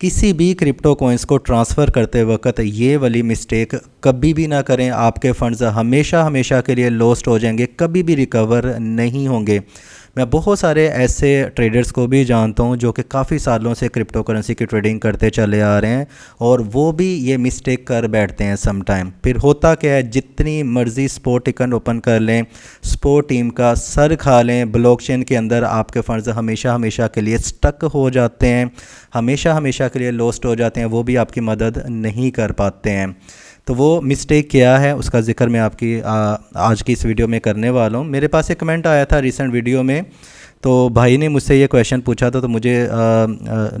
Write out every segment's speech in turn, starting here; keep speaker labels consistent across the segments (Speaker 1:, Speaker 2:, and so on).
Speaker 1: किसी भी crypto coins को ट्रांसफ़र करते वक्त ये वाली मिस्टेक कभी भी ना करें। आपके फंड्स हमेशा हमेशा के लिए लॉस्ट हो जाएंगे, कभी भी रिकवर नहीं होंगे। मैं बहुत सारे ऐसे ट्रेडर्स को भी जानता हूँ जो कि काफ़ी सालों से क्रिप्टो करेंसी की ट्रेडिंग करते चले आ रहे हैं और वो भी ये मिस्टेक कर बैठते हैं सम टाइम। फिर होता क्या है, जितनी मर्ज़ी स्पॉट अकाउंट ओपन कर लें, स्पॉट टीम का सर खा लें, ब्लॉकचेन के अंदर आपके फंड्स हमेशा हमेशा के लिए स्टक हो जाते हैं, हमेशा हमेशा के लिए लॉस्ट हो जाते हैं, वो भी आपकी मदद नहीं कर पाते हैं। तो वो मिस्टेक क्या है उसका ज़िक्र मैं आपकी आज की इस वीडियो में करने वाला हूँ। मेरे पास एक कमेंट आया था रिसेंट वीडियो में, तो भाई ने मुझसे ये क्वेश्चन पूछा था, तो मुझे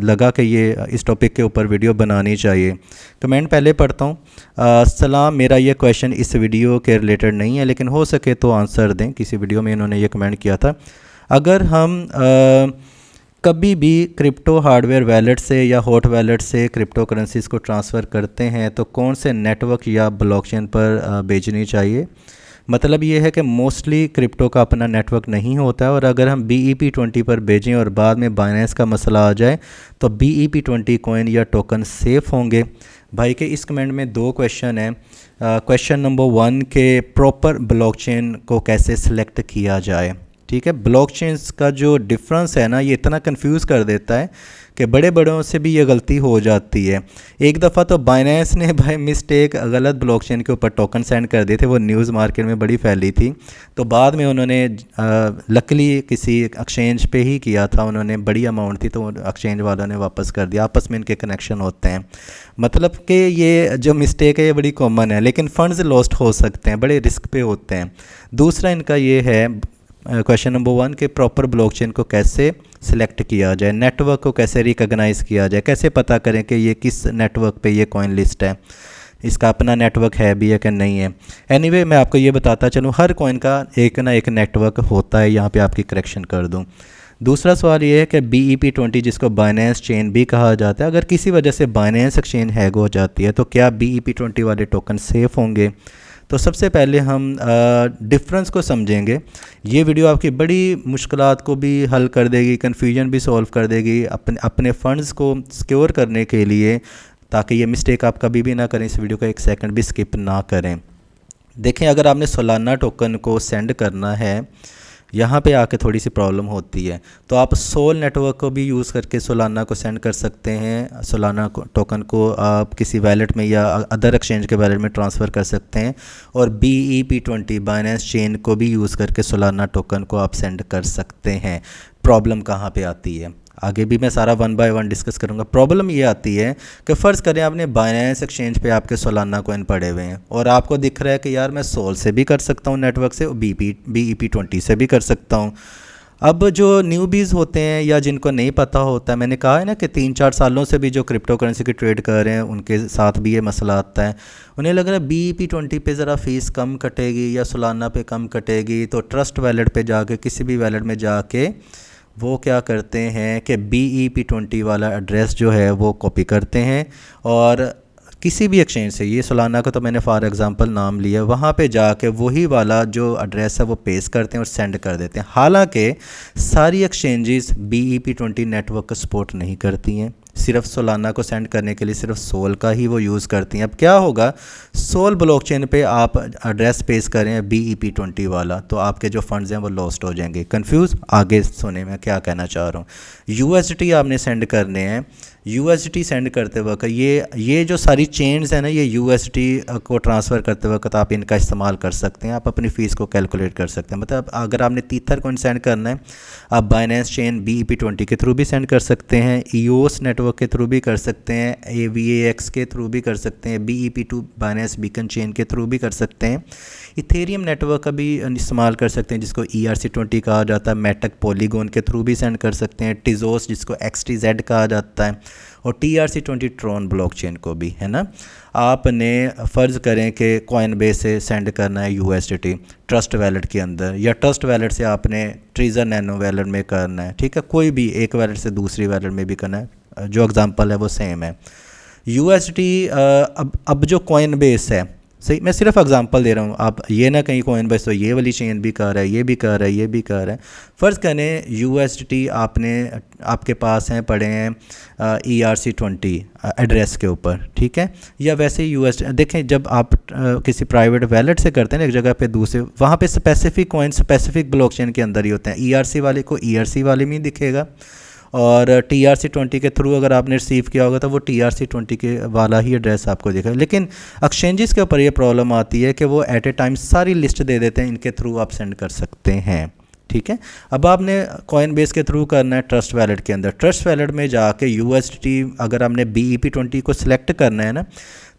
Speaker 1: लगा कि ये इस टॉपिक के ऊपर वीडियो बनानी चाहिए। कमेंट पहले पढ़ता हूँ। सलाम, मेरा ये क्वेश्चन इस वीडियो के रिलेटेड नहीं है, लेकिन हो सके तो आंसर दें। किसी वीडियो में इन्होंने ये कमेंट किया था, अगर हम कभी भी क्रिप्टो हार्डवेयर वैलेट से या हॉट वैलेट से क्रिप्टो करेंसीज़ को ट्रांसफ़र करते हैं तो कौन से नेटवर्क या ब्लॉकचेन पर भेजनी चाहिए। मतलब ये है कि मोस्टली क्रिप्टो का अपना नेटवर्क नहीं होता है, और अगर हम BEP20 पर भेजें और बाद में बाइनेंस का मसला आ जाए तो BEP20 कॉइन या टोकन सेफ़ होंगे। भाई के इस कमेंट में दो क्वेश्चन हैं। क्वेश्चन नंबर 1 के प्रॉपर ब्लॉकचेन को कैसे सिलेक्ट किया जाए। ठीक है, ब्लॉकचेन्स का जो डिफरेंस है ना, ये इतना कंफ्यूज कर देता है कि बड़े बड़ों से भी ये गलती हो जाती है। एक दफ़ा तो बाइनेंस ने भाई मिस्टेक गलत ब्लॉकचेन के ऊपर टोकन सेंड कर दिए थे, वो न्यूज़ मार्केट में बड़ी फैली थी। तो बाद में उन्होंने लकली किसी एक्सचेंज पे ही किया था, उन्होंने बड़ी अमाउंट थी तो एक्सचेंज वालों ने वापस कर दिया। आपस में इनके कनेक्शन होते हैं। मतलब कि ये जो मिस्टेक है ये बड़ी कॉमन है, लेकिन फ़ंड्स लॉस्ट हो सकते हैं, बड़े रिस्क पे होते हैं। दूसरा इनका ये है क्वेश्चन नंबर 1 के प्रॉपर ब्लॉकचेन को कैसे सिलेक्ट किया जाए, नेटवर्क को कैसे रिकॉग्नाइज़ किया जाए, कैसे पता करें कि ये किस नेटवर्क पे ये कॉइन लिस्ट है, इसका अपना नेटवर्क है भी है कि नहीं है। एनीवे मैं आपको ये बताता चलूँ, हर कॉइन का एक ना एक नेटवर्क होता है। यहाँ पे आपकी करेक्शन कर दूँ। दूसरा सवाल ये है कि BEP20 जिसको बाइनेंस चेन भी कहा जाता है, अगर किसी वजह से बाइनेंस एक्सचेंज हैक हो जाती है तो क्या BEP20 वाले टोकन सेफ़ होंगे। तो सबसे पहले हम डिफरेंस को समझेंगे। ये वीडियो आपकी बड़ी मुश्किलात को भी हल कर देगी, कन्फ्यूजन भी सॉल्व कर देगी अपने फ़ंड्स को सिक्योर करने के लिए, ताकि ये मिस्टेक आप कभी भी ना करें। इस वीडियो को एक सेकंड भी स्किप ना करें। देखें, अगर आपने सोलाना टोकन को सेंड करना है, यहाँ पे आके थोड़ी सी प्रॉब्लम होती है, तो आप सोल नेटवर्क को भी यूज़ करके सोलाना को सेंड कर सकते हैं। सोलाना टोकन को आप किसी वैलेट में या अदर एक्सचेंज के वैलेट में ट्रांसफ़र कर सकते हैं, और BEP20 बाइनेंस चेन को भी यूज़ करके सोलाना टोकन को आप सेंड कर सकते हैं। प्रॉब्लम कहाँ पे आती है, आगे भी मैं सारा 1 बाय 1 डिस्कस करूंगा। प्रॉब्लम ये आती है कि फ़र्ज़ करें आपने बाइनेंस एक्सचेंज पे आपके सोलाना कॉइन पड़े हुए हैं और आपको दिख रहा है कि यार मैं सोल से भी कर सकता हूँ नेटवर्क से, और BEP20 से भी कर सकता हूँ। अब जो न्यूबीज़ होते हैं या जिनको नहीं पता होता है, मैंने कहा है ना कि 3-4 सालों से भी जो क्रिप्टो करेंसी की ट्रेड कर रहे हैं उनके साथ भी ये मसला आता है। उन्हें लग रहा है BEP20 पे ज़रा फ़ीस कम कटेगी या सोलाना पे कम कटेगी, तो ट्रस्ट वैलेट पे जाके, किसी भी वैलेट में जाके वो क्या करते हैं कि BEP20 वाला एड्रेस जो है वो कॉपी करते हैं, और किसी भी एक्सचेंज से, ये सोलाना का तो मैंने फॉर एग्जांपल नाम लिया, वहाँ पे जाके वही वाला जो एड्रेस है वो पेस्ट करते हैं और सेंड कर देते हैं। हालांकि सारी एक्सचेंजेस BEP20 नेटवर्क का सपोर्ट नहीं करती हैं, सिर्फ सोलाना को सेंड करने के लिए सिर्फ सोल का ही वो यूज़ करती हैं। अब क्या होगा, सोल ब्लॉकचेन पे आप एड्रेस पेस्ट करें BEP20 वाला, तो आपके जो फंड्स हैं वो लॉस्ट हो जाएंगे। कंफ्यूज, आगे सुने मैं क्या कहना चाह रहा हूँ। USDT आपने सेंड करने हैं। USDT सेंड करते वक्त ये जो सारी चेन्स हैं ना, ये USDT को ट्रांसफ़र करते वक्त आप इनका इस्तेमाल कर सकते हैं। आप अपनी फ़ीस को कैलकुलेट कर सकते हैं। मतलब अगर आपने तीथर कॉइन सेंड करना है, आप बाइनेंस चेन BEP20 के थ्रू भी सेंड कर सकते हैं, EOS नेटवर्क के थ्रू भी कर सकते हैं, AVAX के थ्रू भी कर सकते हैं, BEP2 बाइनेंस बीकन चेन के थ्रू भी कर सकते हैं, इथेरियम नेटवर्क का भी इस्तेमाल कर सकते हैं जिसको ERC20 कहा जाता है, मेटक पॉलीगॉन के थ्रू भी सेंड कर सकते हैं, टिजोस जिसको XTZ कहा जाता है, और TRC20 ट्रॉन ब्लॉकचेन को भी, है ना। आपने फ़र्ज़ करें कि कॉइनबेस से सेंड करना है USDT ट्रस्ट वैलेट के अंदर, या ट्रस्ट वैलेट से आपने ट्रेजर नैनो वैलेट में करना है, ठीक है, कोई भी एक वैलेट से दूसरी वैलेट में भी करना है, जो एग्जांपल है वो सेम है। USDT अब जो कॉइनबेस है सही, मैं सिर्फ एग्जांपल दे रहा हूँ, आप ये ना कहीं कोइन बेस तो ये वाली चेन भी कर रहा है, ये भी कर रहा है, ये भी कर रहा है। फ़र्ज़ करें USDT आपने आपके पास हैं पड़े हैं ERC20 एड्रेस के ऊपर, ठीक है, या वैसे ही USD देखें जब आप किसी प्राइवेट वैलेट से करते हैं ना एक जगह पे दूसरे, वहाँ पे स्पेसिफिक कॉइन स्पेसिफिक ब्लॉकचेन के अंदर ही होते हैं। ERC वाले को ERC वाले में ही दिखेगा, और TRC20 के थ्रू अगर आपने रिसीव किया होगा तो वो TRC20 के वाला ही एड्रेस आपको दिखेगा। लेकिन एक्सचेंजेस के ऊपर ये प्रॉब्लम आती है कि वो एट ए टाइम सारी लिस्ट दे देते हैं, इनके थ्रू आप सेंड कर सकते हैं, ठीक है। अब आपने कॉइन बेस के थ्रू करना है ट्रस्ट वैलेट के अंदर। ट्रस्ट वैलेट में जाके USDT अगर आपने BEP20 को सिलेक्ट करना है ना,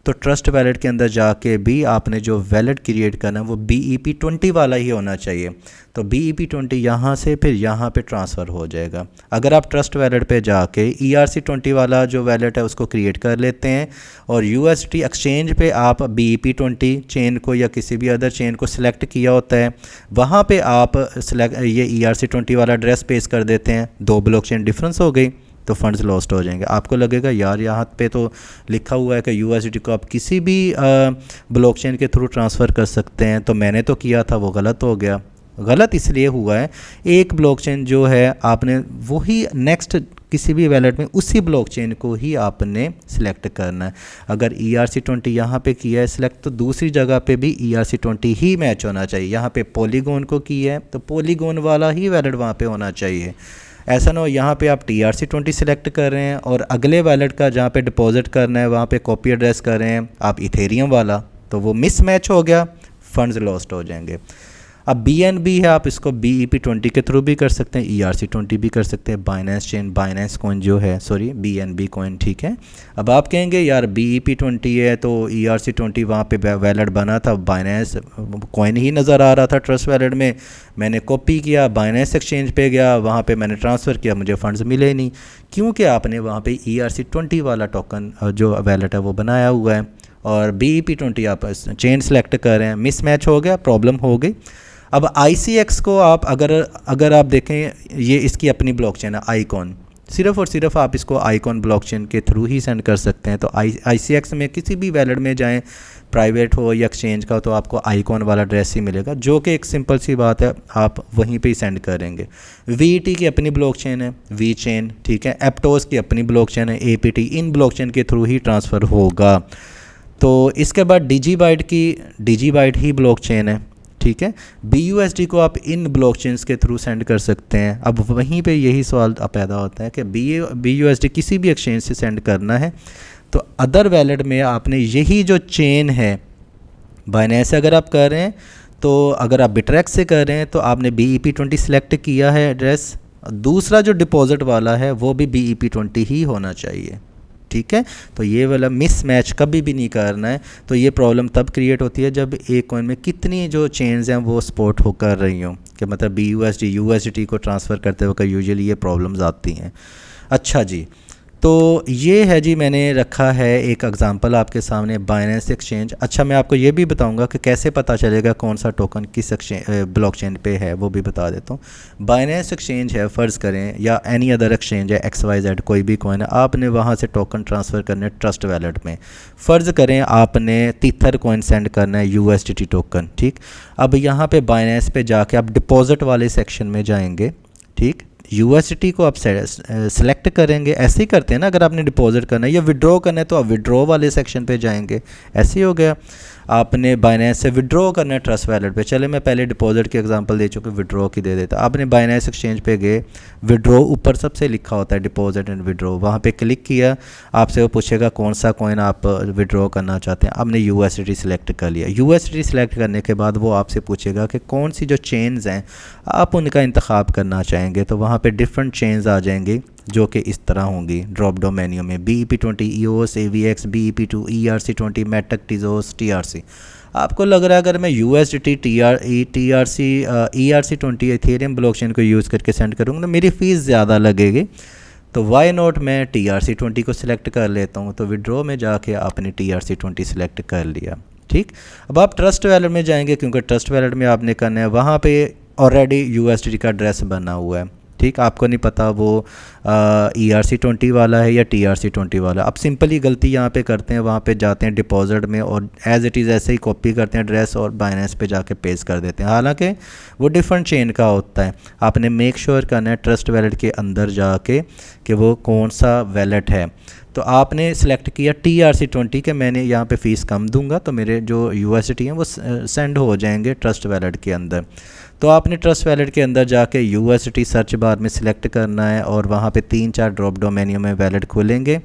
Speaker 1: तो ट्रस्ट वैलेट के अंदर जाके भी आपने जो वैलेट क्रिएट करना है वो BEP20 वाला ही होना चाहिए। तो BEP20 यहाँ से फिर यहाँ पे ट्रांसफ़र हो जाएगा। अगर आप ट्रस्ट वैलेट पे जाके ERC20 वाला जो वैलेट है उसको क्रिएट कर लेते हैं और USDT एक्सचेंज पे आप BEP20 चेन को या किसी भी अदर चेन को सिलेक्ट किया होता है, वहाँ पे आप ये ERC20 वाला एड्रेस पेश कर देते हैं, 2 ब्लॉकचेन डिफरेंस हो गई, तो फंड्स लॉस्ट हो जाएंगे। आपको लगेगा यार यहाँ पे तो लिखा हुआ है कि USDT को आप किसी भी ब्लॉकचेन के थ्रू ट्रांसफ़र कर सकते हैं, तो मैंने तो किया था वो गलत हो गया। गलत इसलिए हुआ है, एक ब्लॉकचेन जो है आपने वही नेक्स्ट किसी भी वैलेट में उसी ब्लॉकचेन को ही आपने सिलेक्ट करना है। अगर ERC20 यहाँ पे किया है सिलेक्ट, तो दूसरी जगह पे भी ERC20 ही मैच होना चाहिए। यहाँ पे पॉलीगॉन को किया है तो पॉलीगॉन वाला ही वैलेट वहाँ पे होना चाहिए। ऐसा ना हो यहाँ पे आप TRC20 सिलेक्ट कर रहे हैं और अगले वैलेट का जहाँ पे डिपॉजिट करना है वहाँ पे कॉपी एड्रेस कर रहे हैं आप इथेरियम वाला, तो वो मिसमैच हो गया, फंड्स लॉस्ट हो जाएंगे। अब BNB है, आप इसको BEP20 के थ्रू भी कर सकते हैं, ERC20 भी कर सकते हैं। बाइनेंस चेन, बाइनेंस कॉइन जो है, सॉरी BNB कॉइन, ठीक है। अब आप कहेंगे यार BEP20 है तो ERC20 वहाँ पे वैलेट बना था, बाइनेंस कॉइन ही नज़र आ रहा था ट्रस्ट वैलेट में, मैंने कॉपी किया, बाइनेंस एक्सचेंज पे गया, वहाँ पे मैंने ट्रांसफ़र किया, मुझे फ़ंड्स मिले ही नहीं, क्योंकि आपने वहाँ पे ERC20 वाला टोकन जो वैलेट है वो बनाया हुआ है और BEP20 आप चेन सेलेक्ट कर रहे हैं, मिसमैच हो गया, प्रॉब्लम हो गई। अब ICX को आप अगर आप देखें, ये इसकी अपनी ब्लॉकचेन है आईकॉन, सिर्फ़ और सिर्फ आप इसको आईकॉन ब्लॉकचेन के थ्रू ही सेंड कर सकते हैं। तो ICX में किसी भी वैलेट में जाएं, प्राइवेट हो या एक्सचेंज का, तो आपको आईकॉन वाला एड्रेस ही मिलेगा, जो कि एक सिंपल सी बात है, आप वहीं पे ही सेंड करेंगे। VET की अपनी ब्लॉकचेन है, V चेन, ठीक है। एप्टोस की अपनी ब्लॉकचेन है, APT, इन ब्लॉकचेन के थ्रू ही ट्रांसफ़र होगा। तो इसके बाद डिजीबाइट ही ब्लॉकचेन है, ठीक है। BUSD को आप इन ब्लॉकचेन्स के थ्रू सेंड कर सकते हैं। अब वहीं पे यही सवाल पैदा होता है कि BUSD किसी भी एक्सचेंज से सेंड करना है तो अदर वैलेट में आपने यही जो चेन है, बाइनेंस से अगर आप कर रहे हैं, तो अगर आप बिटरेक्स से कर रहे हैं तो आपने BEP20 सिलेक्ट किया है एड्रेस, दूसरा जो डिपॉजिट वाला है वो भी BEP20 ही होना चाहिए, ठीक है। तो ये वाला मिसमैच कभी भी नहीं करना है। तो ये प्रॉब्लम तब क्रिएट होती है जब एक कॉइन में कितनी जो चेन्स हैं वो सपोर्ट हो कर रही हों, कि मतलब BUSD USDT को ट्रांसफ़र करते वक्त यूजुअली ये प्रॉब्लम्स आती हैं। अच्छा जी, तो ये है जी, मैंने रखा है एक एग्जांपल आपके सामने, बाइनेंस एक्सचेंज। अच्छा, मैं आपको ये भी बताऊंगा कि कैसे पता चलेगा कौन सा टोकन किस ब्लॉकचेन पे है, वो भी बता देता हूँ। बाइनेंस एक्सचेंज है, फ़र्ज़ करें, या एनी अदर एक्सचेंज है, XYZ कोई भी कॉइन है, आपने वहाँ से टोकन ट्रांसफ़र करना है ट्रस्ट वैलेट में। फ़र्ज़ करें आपने तीथर कॉइन सेंड करना है USDT टोकन, ठीक। अब यहाँ पर बाइनेंस पे जाके आप डिपॉजिट वाले सेक्शन में जाएंगे, ठीक। USDT को आप सेलेक्ट करेंगे, ऐसे ही करते हैं ना, अगर आपने डिपॉजिट करना है या विड्रॉ करना है तो आप विड्रॉ वाले सेक्शन पे जाएंगे, ऐसे ही हो गया। आपने बाइनेंस से विड्रॉ करना है ट्रस्ट वैलेट पे, चले मैं पहले डिपॉजिट की एग्जांपल दे चुका, विड्रॉ की दे देता। आपने बाइनेंस एक्सचेंज पे गए, विड्रॉ ऊपर सबसे लिखा होता है डिपॉजिट एंड विड्रॉ, वहाँ पे क्लिक किया, आपसे वो पूछेगा कौन सा कॉइन आप विड्रॉ करना चाहते हैं। आपने USDT सिलेक्ट कर लिया, USDT सिलेक्ट करने के बाद वो आपसे पूछेगा कि कौन सी जो चेन्स हैं आप उनका इंतखाब करना चाहेंगे, तो वहाँ पर डिफरेंट चेन्स आ जाएंगी जो कि इस तरह होंगी ड्रॉप डाउन मेन्यू में, BEP20 EOS AVX BEP2 ERC20 मेटक टिजोस TRC। आपको लग रहा है अगर मैं USDT TRC ERC20 Ethereum blockchain को यूज़ करके सेंड करूँगा तो मेरी फ़ीस ज़्यादा लगेगी, तो वाई नॉट मैं TRC20 को सिलेक्ट कर लेता हूँ। तो विड्रॉ में जाके आपने TRC20 सिलेक्ट कर लिया, ठीक। अब आप ट्रस्ट वैलेट में जाएंगे, क्योंकि ट्रस्ट वैलेट में आपने करना है, वहाँ पे ऑलरेडी USDT का एड्रेस बना हुआ है, ठीक, आपको नहीं पता वो ERC20 वाला है या TRC20 वाला। आप सिंपली गलती यहाँ पे करते हैं, वहाँ पे जाते हैं डिपॉजिट में और एज़ इट इज़ ऐसे ही कॉपी करते हैं एड्रेस और बाइनेंस पे जाके पेस्ट कर देते हैं, हालांकि वो डिफरेंट चेन का होता है। आपने मेक श्योर करना है ट्रस्ट वैलेट के अंदर जाके कि वो कौन सा वैलेट है। तो आपने सेलेक्ट किया TRC20 के मैंने यहाँ पे फ़ीस कम दूंगा तो मेरे जो USDT हैं वो सेंड हो जाएंगे ट्रस्ट वैलेट के अंदर। तो आपने ट्रस्ट वैलेट के अंदर जाके USDT सर्च बार में सिलेक्ट करना है और वहाँ पे 3-4 ड्रॉप डाउन मेन्यू में वैलेट खुलेंगे।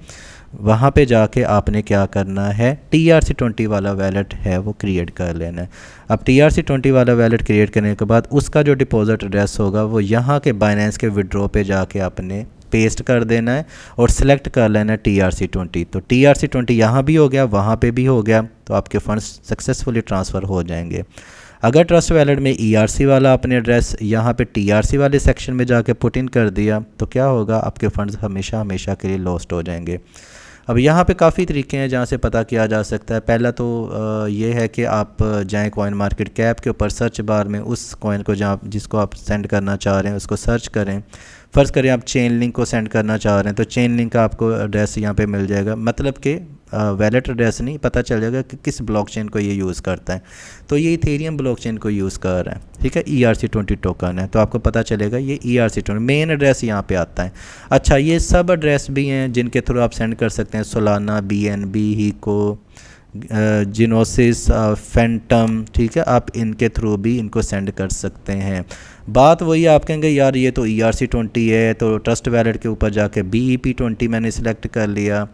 Speaker 1: वहाँ पे जाके आपने क्या करना है, TRC20 वाला वैलेट है वो क्रिएट कर लेना है। अब TRC20 वाला वैलेट क्रिएट करने के बाद उसका जो डिपॉजिट एड्रेस होगा वो यहाँ के बाइनेंस के विड्रॉ पे जाके आपने पेस्ट कर देना है और सिलेक्ट कर लेना है TRC20। तो TRC20 यहाँ भी हो गया, वहाँ पे भी हो गया, तो आपके फंड्स सक्सेसफुली ट्रांसफ़र हो जाएंगे। अगर ट्रस्ट वैलेट में ERC वाला आपने एड्रेस यहाँ पे TRC वाले सेक्शन में जाके पुट इन कर दिया तो क्या होगा, आपके फंड्स हमेशा हमेशा के लिए लॉस्ट हो जाएंगे। अब यहाँ पे काफ़ी तरीके हैं जहाँ से पता किया जा सकता है। पहला तो ये है कि आप जाएं कॉइन मार्केट कैप के ऊपर, सर्च बार में उस कॉइन को जहाँ जिसको आप सेंड करना चाह रहे हैं उसको सर्च करें। फ़र्ज़ करें आप चेन लिंक को सेंड करना चाह रहे हैं तो चेन लिंक का आपको एड्रेस यहाँ पे मिल जाएगा, मतलब कि वैलेट एड्रेस नहीं, पता चल जाएगा कि किस ब्लॉकचेन को ये यूज़ करता है। तो ये इथेरियम ब्लॉकचेन को यूज़ कर रहा है, ठीक है, ERC20 टोकन है, तो आपको पता चलेगा ये ERC20 मेन एड्रेस यहाँ पे आता है। अच्छा, ये सब एड्रेस भी हैं जिनके थ्रू आप सेंड कर सकते हैं, सोलाना, BNB, हीको, जिनोसिस, फैंटम, ठीक है, आप इनके थ्रू भी इनको सेंड कर सकते हैं। बात वही, आप कहेंगे यार ये तो ERC20 है तो ट्रस्ट वैलेट के ऊपर जाके BEP20 मैंने सिलेक्ट कर लिया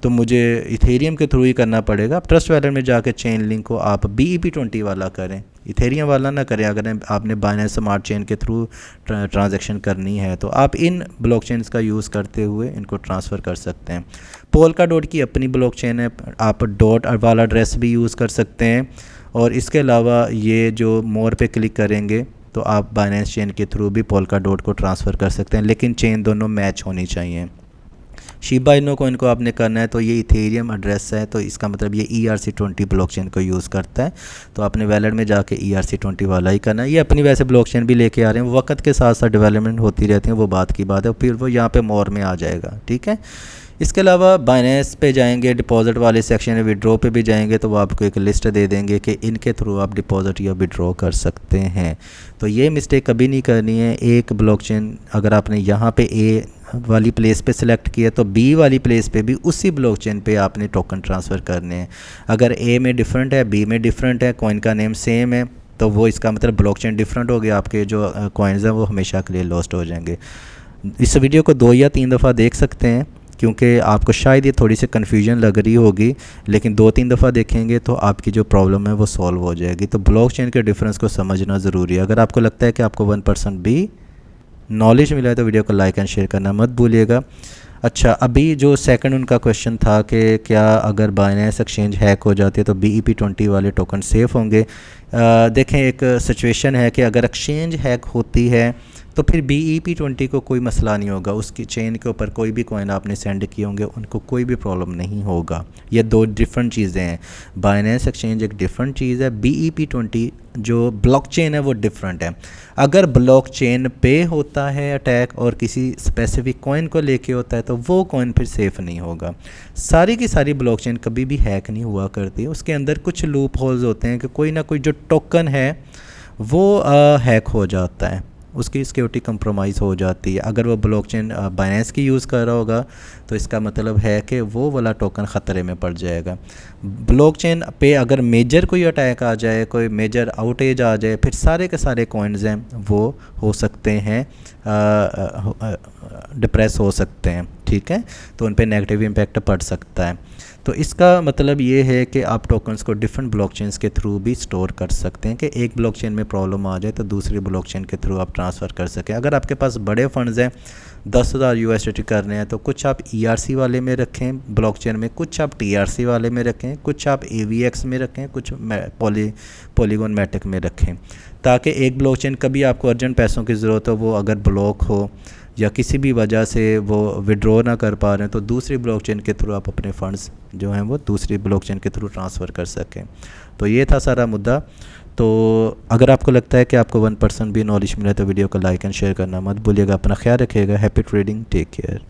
Speaker 1: तो मुझे इथेरियम के थ्रू ही करना पड़ेगा। आप ट्रस्ट वैलेट में जाके चेन लिंक को आप BEP20 वाला करें, इथेरियम वाला ना करें। अगर आपने बाइनेंस स्मार्ट चेन के थ्रू ट्रांजैक्शन करनी है तो आप इन ब्लॉकचेन्स का यूज़ करते हुए इनको ट्रांसफ़र कर सकते हैं। पोल्का डॉट की अपनी ब्लॉकचेन है, आप डॉट वाला एड्रेस भी यूज़ कर सकते हैं। और इसके अलावा ये जो मोर पे क्लिक करेंगे तो आप बाइनेंस चेन के थ्रू भी पोल्का डॉट को ट्रांसफ़र कर सकते हैं, लेकिन चेन दोनों मैच होनी चाहिए। शिबा इनो को इनको आपने करना है तो ये इथेरियम एड्रेस है तो इसका मतलब ये ERC20 ब्लॉकचेन को यूज़ करता है, तो आपने वैलेट में जाके ERC20 वाला ही करना है। ये अपनी वैसे ब्लॉकचेन भी लेके आ रहे हैं, वक्त के साथ साथ डेवलपमेंट होती रहती है, वो बात की बात है, फिर वो यहाँ पे मोर में आ जाएगा, ठीक है। इसके अलावा बाइनेंस पे जाएंगे, डिपॉजिट वाले सेक्शन में विड्रॉ पे भी जाएंगे तो वो आपको एक लिस्ट दे देंगे कि इनके थ्रू आप डिपॉजिट या विड्रॉ कर सकते हैं। तो ये मिस्टेक कभी नहीं करनी है। एक ब्लॉकचेन अगर आपने यहाँ पे ए वाली प्लेस पे सिलेक्ट किया तो बी वाली प्लेस पे भी उसी ब्लॉकचेन पे आपने टोकन ट्रांसफ़र करने हैं। अगर ए में डिफरेंट है, बी में डिफरेंट है, कॉइन का नेम सेम है तो वो इसका मतलब ब्लॉकचेन डिफरेंट हो गया, आपके जो कॉइन्स हैं वो हमेशा के लिए लॉस्ट हो जाएंगे। इस वीडियो को 2 या 3 दफ़ा देख सकते हैं क्योंकि आपको शायद ये थोड़ी सी कन्फ्यूजन लग रही होगी, लेकिन 2-3 दफ़ा देखेंगे तो आपकी जो प्रॉब्लम है वो सॉल्व हो जाएगी। तो ब्लॉकचेन के डिफरेंस को समझना ज़रूरी है। अगर आपको लगता है कि आपको 1% भी नॉलेज मिला है तो वीडियो को लाइक एंड शेयर करना मत भूलिएगा। अच्छा, अभी जो सेकंड उनका क्वेश्चन था कि क्या अगर बाइनेंस एक्सचेंज हैक हो जाती है तो BEP20 वाले टोकन सेफ़ होंगे। देखें, एक सिचुएशन है कि अगर एक्सचेंज हैक होती है तो फिर BEP20 को कोई मसला नहीं होगा, उसकी चेन के ऊपर कोई भी कॉइन आपने सेंड किए होंगे उनको कोई भी प्रॉब्लम नहीं होगा। ये 2 डिफरेंट चीज़ें हैं। बाइनेंस एक्सचेंज एक डिफरेंट चीज़ है, BEP20 जो ब्लॉकचेन है वो डिफरेंट है। अगर ब्लॉकचेन पे होता है अटैक और किसी स्पेसिफिक कॉइन को लेके होता है तो वो कॉइन फिर सेफ़ नहीं होगा। सारी की सारी ब्लॉकचेन कभी भी हैक नहीं हुआ करती, उसके अंदर कुछ लूप होल्स होते हैं कि कोई ना कोई जो टोकन है वो हैक हो जाता है, उसकी सिक्योरिटी कंप्रोमाइज़ हो जाती है। अगर वो ब्लॉकचेन बाइनेंस की यूज़ कर रहा होगा तो इसका मतलब है कि वो वाला टोकन ख़तरे में पड़ जाएगा। ब्लॉकचेन पे अगर मेजर कोई अटैक आ जाए, कोई मेजर आउटेज आ जाए, फिर सारे के सारे कॉइन्स हैं वो हो सकते हैं डिप्रेस हो सकते हैं, ठीक है, तो उन पे नेगेटिव इम्पैक्ट पड़ सकता है। तो इसका मतलब ये है कि आप टोकन्स को डिफरेंट ब्लॉकचेन्स के थ्रू भी स्टोर कर सकते हैं कि एक ब्लॉकचेन में प्रॉब्लम आ जाए तो दूसरी ब्लॉकचेन के थ्रू आप ट्रांसफ़र कर सकें। अगर आपके पास बड़े फंड्स हैं, 10,000 USDT करने हैं तो कुछ आप ERC वाले में रखें ब्लॉकचेन में, कुछ आप TRC वाले में रखें, कुछ आप AVX में रखें, कुछ पॉलीगॉन मैटिक में रखें, ताकि एक ब्लॉकचेन कभी आपको अर्जेंट पैसों की ज़रूरत हो, वो अगर ब्लॉक हो या किसी भी वजह से वो विड्रॉ ना कर पा रहे हैं, तो दूसरी ब्लॉकचेन के थ्रू आप अपने फ़ंड्स जो हैं वो दूसरी ब्लॉकचेन के थ्रू ट्रांसफ़र कर सकें। तो ये था सारा मुद्दा। तो अगर आपको लगता है कि आपको 1% भी नॉलेज मिला तो वीडियो को लाइक एंड शेयर करना मत भूलिएगा। अपना ख्याल रखिएगा। Happy trading, take care.